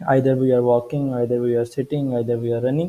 either we are walking, either we are sitting, either we are running۔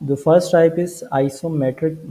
The first type is isometric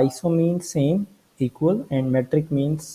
iso means same, equal and metric means